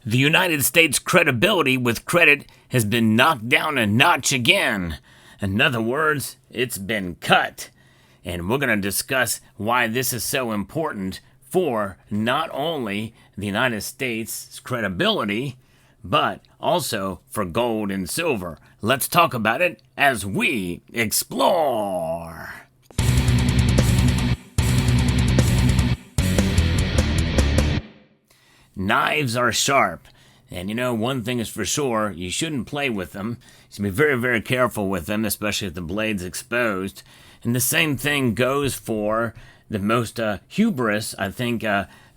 The United States' credibility with credit has been knocked down a notch again. In other words, it's been cut. And we're going to discuss why this is so important for not only the United States' credibility, but also for gold and silver. Let's talk about it as we explore. Knives are sharp. And you know, one thing is for sure, you shouldn't play with them. You should be very, very careful with them, especially if the blade's exposed. And the same thing goes for the most hubris, I think,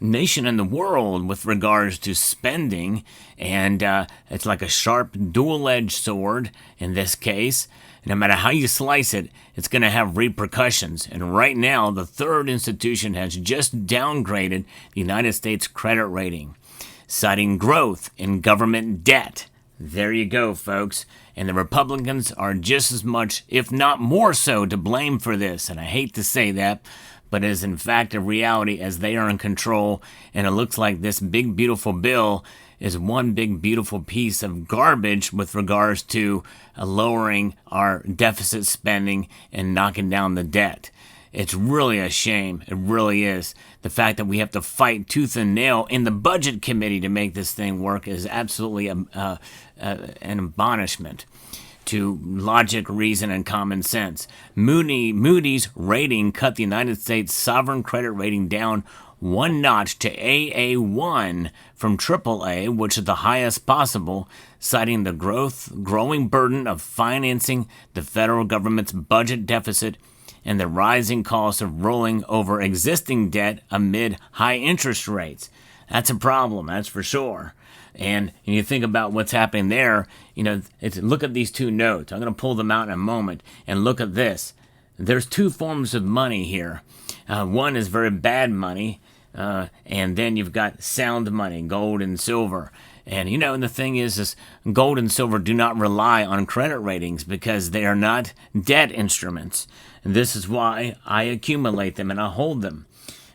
nation in the world with regards to spending. And it's like a sharp dual-edged sword in this case. No matter how you slice it, it's going to have repercussions. And right now, the third institution has just downgraded the United States credit rating, citing growth in government debt. There you go, folks. And the Republicans are just as much, if not more so, to blame for this. And I hate to say that, but it is in fact a reality as they are in control. And it looks like this big, beautiful bill is one big, beautiful piece of garbage with regards to lowering our deficit spending and knocking down the debt. It's really a shame. It really is. The fact that we have to fight tooth and nail in the budget committee to make this thing work is absolutely an admonishment to logic, reason, and common sense. Moody's rating cut the United States sovereign credit rating down one notch to AA1 from AAA, which is the highest possible, citing the growing burden of financing the federal government's budget deficit and the rising cost of rolling over existing debt amid high interest rates. That's a problem, that's for sure. And you think about what's happening there, look at these two notes. I'm going to pull them out in a moment and look at this. There's two forms of money here. One is very bad money, and then you've got sound money, gold and silver. And the thing is gold and silver do not rely on credit ratings because they are not debt instruments. And this is why I accumulate them and I hold them.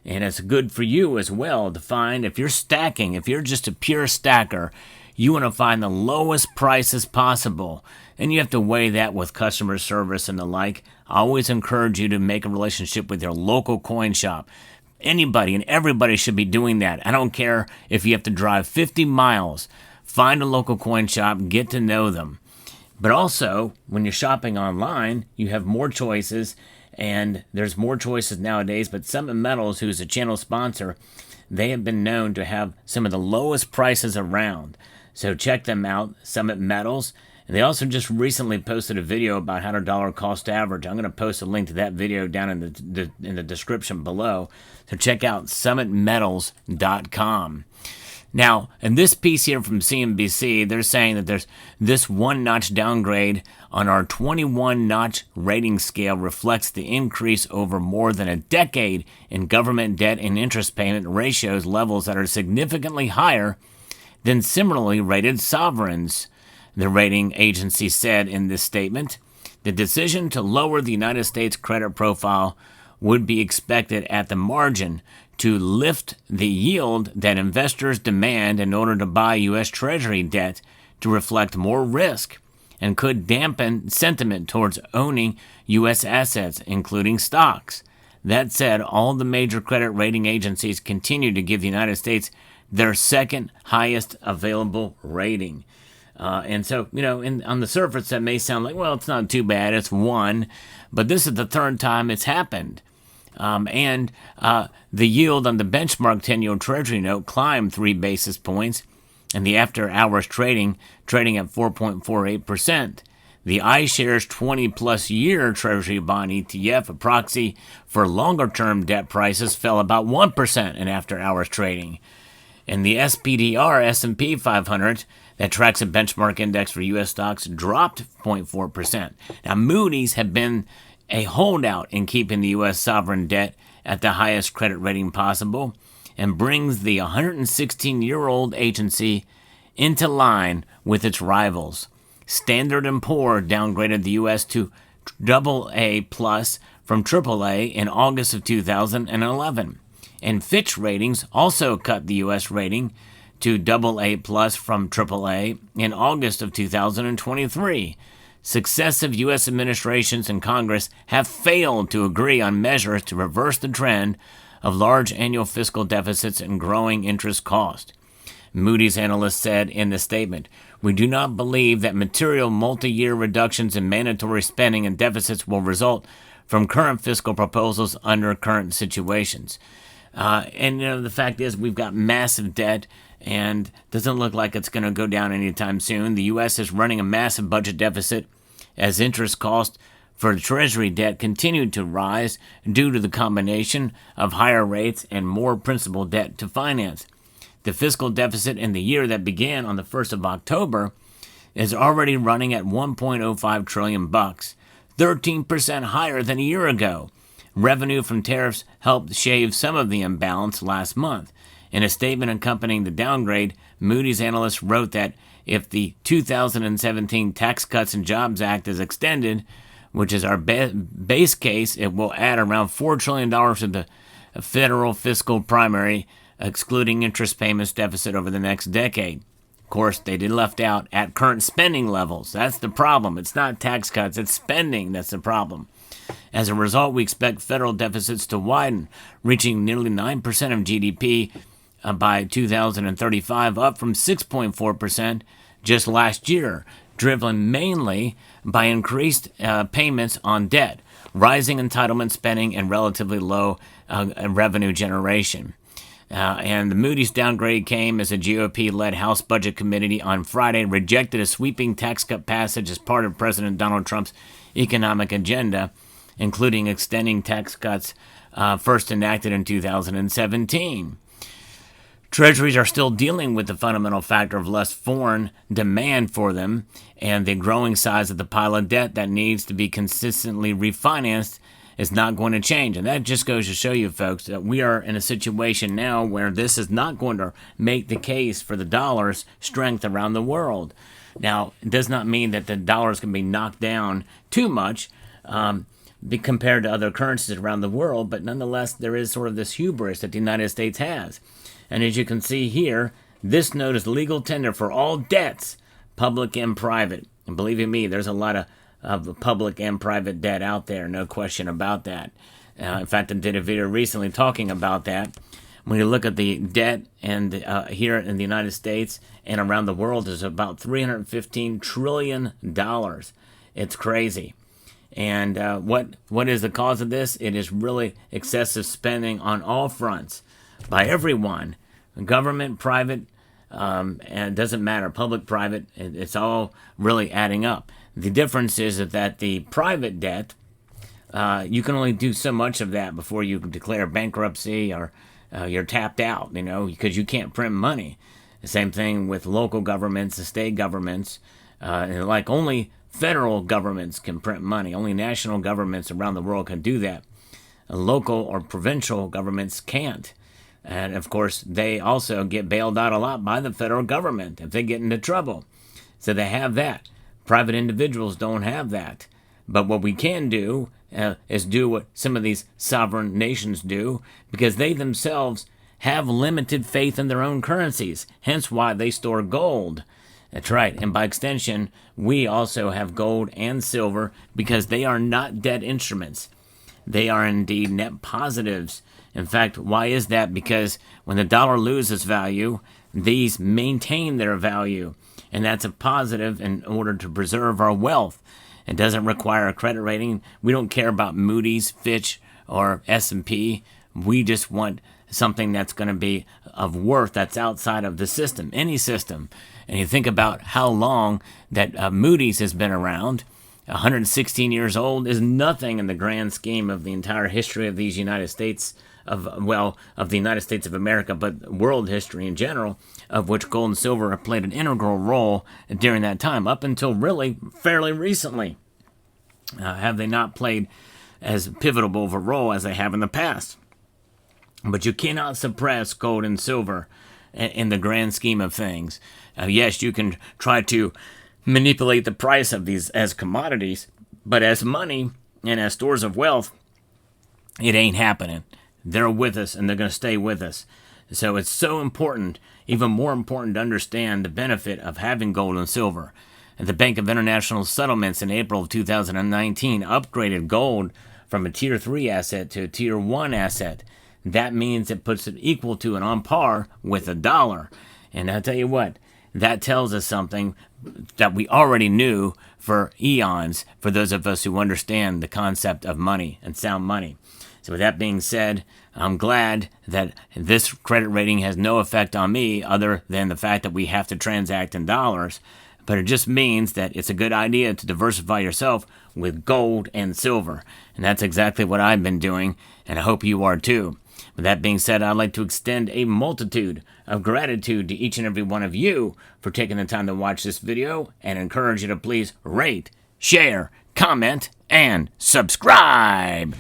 And it's good for you as well to find, if you're stacking, if you're just a pure stacker, you want to find the lowest prices possible. And you have to weigh that with customer service and the like. I always encourage you to make a relationship with your local coin shop. Anybody and everybody should be doing that. I don't care if you have to drive 50 miles. Find a local coin shop, get to know them. But also, when you're shopping online, you have more choices, and there's more choices nowadays. But Summit Metals, who's a channel sponsor, they have been known to have some of the lowest prices around. So check them out, Summit Metals. And they also just recently posted a video about how to dollar cost average. I'm going to post a link to that video down in the description below. So check out summitmetals.com. Now, in this piece here from CNBC, they're saying that there's this one-notch downgrade on our 21-notch rating scale reflects the increase over more than a decade in government debt and interest payment ratios levels that are significantly higher than similarly rated sovereigns. The rating agency said in this statement, the decision to lower the United States credit profile would be expected at the margin to lift the yield that investors demand in order to buy U.S. Treasury debt to reflect more risk and could dampen sentiment towards owning U.S. assets, including stocks. That said, all the major credit rating agencies continue to give the United States their second highest available rating. And so, on the surface, that may sound like, well, it's not too bad. It's one. But this is the third time it's happened. And the yield on the benchmark 10-year Treasury note climbed 3 basis points, and the after-hours trading at 4.48%. The iShares 20-plus year Treasury bond ETF, a proxy for longer-term debt prices, fell about 1% in after-hours trading. And the SPDR S&P 500, that tracks a benchmark index for U.S. stocks, dropped 0.4%. Now, Moody's have been a holdout in keeping the U.S. sovereign debt at the highest credit rating possible and brings the 116-year-old agency into line with its rivals. Standard & Poor's downgraded the U.S. to AA plus from AAA in August of 2011. And Fitch Ratings also cut the U.S. rating to AA plus from AAA in August of 2023. Successive U.S. administrations and Congress have failed to agree on measures to reverse the trend of large annual fiscal deficits and growing interest cost. Moody's analyst said in the statement, "We do not believe that material multi-year reductions in mandatory spending and deficits will result from current fiscal proposals under current situations." And the fact is, we've got massive debt, and doesn't look like it's going to go down anytime soon. The U.S. is running a massive budget deficit as interest costs for Treasury debt continued to rise due to the combination of higher rates and more principal debt to finance. The fiscal deficit in the year that began on the 1st of October is already running at $1.05 trillion, 13% higher than a year ago. Revenue from tariffs helped shave some of the imbalance last month. In a statement accompanying the downgrade, Moody's analysts wrote that if the 2017 Tax Cuts and Jobs Act is extended, which is our base case, it will add around $4 trillion to the federal fiscal primary, excluding interest payments deficit over the next decade. Of course, they did left out at current spending levels. That's the problem. It's not tax cuts, it's spending that's the problem. As a result, we expect federal deficits to widen, reaching nearly 9% of GDP by 2035, up from 6.4% just last year, driven mainly by increased payments on debt, rising entitlement spending, and relatively low revenue generation. And the Moody's downgrade came as a GOP-led House Budget Committee on Friday rejected a sweeping tax cut passage as part of President Donald Trump's economic agenda, including extending tax cuts first enacted in 2017. Treasuries are still dealing with the fundamental factor of less foreign demand for them and the growing size of the pile of debt that needs to be consistently refinanced is not going to change. And that just goes to show you, folks, that we are in a situation now where this is not going to make the case for the dollar's strength around the world. Now, it does not mean that the dollar is going to be knocked down too much compared to other currencies around the world, but nonetheless, there is sort of this hubris that the United States has. And as you can see here, this note is legal tender for all debts, public and private. And believe you me, there's a lot of public and private debt out there, no question about that. In fact, I did a video recently talking about that. When you look at the debt and here in the United States and around the world, is about $315 trillion. It's crazy. And what is the cause of this? It is really excessive spending on all fronts by everyone, government, private, and it doesn't matter, public, private, it's all really adding up. The difference is that the private debt, you can only do so much of that before you declare bankruptcy or you're tapped out, because you can't print money. The same thing with local governments, the state governments, and like only federal governments can print money. Only national governments around the world can do that. Local or provincial governments can't. And of course, they also get bailed out a lot by the federal government if they get into trouble. So they have that. Private individuals don't have that. But what we can do is do what some of these sovereign nations do, because they themselves have limited faith in their own currencies, hence why they store gold. That's right. And by extension, we also have gold and silver because they are not debt instruments. They are indeed net positives. In fact, why is that? Because when the dollar loses value, these maintain their value. And that's a positive in order to preserve our wealth. It doesn't require a credit rating. We don't care about Moody's, Fitch, or S&P. We just want something that's going to be of worth that's outside of the system, any system. And you think about how long that Moody's has been around. 116 years old is nothing in the grand scheme of the entire history of these United States, of the United States of America, but world history in general, of which gold and silver have played an integral role during that time, up until really fairly recently. Have they not played as pivotal of a role as they have in the past? But you cannot suppress gold and silver in the grand scheme of things. Yes, you can try to manipulate the price of these as commodities, but as money and as stores of wealth, it ain't happening. They're with us, and they're going to stay with us. So it's so important, even more important, to understand the benefit of having gold and silver. And the Bank of International Settlements in April of 2019 upgraded gold from a Tier 3 asset to a Tier 1 asset. That means it puts it equal to and on par with a dollar. And I'll tell you what, that tells us something that we already knew for eons, for those of us who understand the concept of money and sound money. So with that being said, I'm glad that this credit rating has no effect on me other than the fact that we have to transact in dollars. But it just means that it's a good idea to diversify yourself with gold and silver. And that's exactly what I've been doing, and I hope you are too. With that being said, I'd like to extend a multitude of gratitude to each and every one of you for taking the time to watch this video, and encourage you to please rate, share, comment, and subscribe.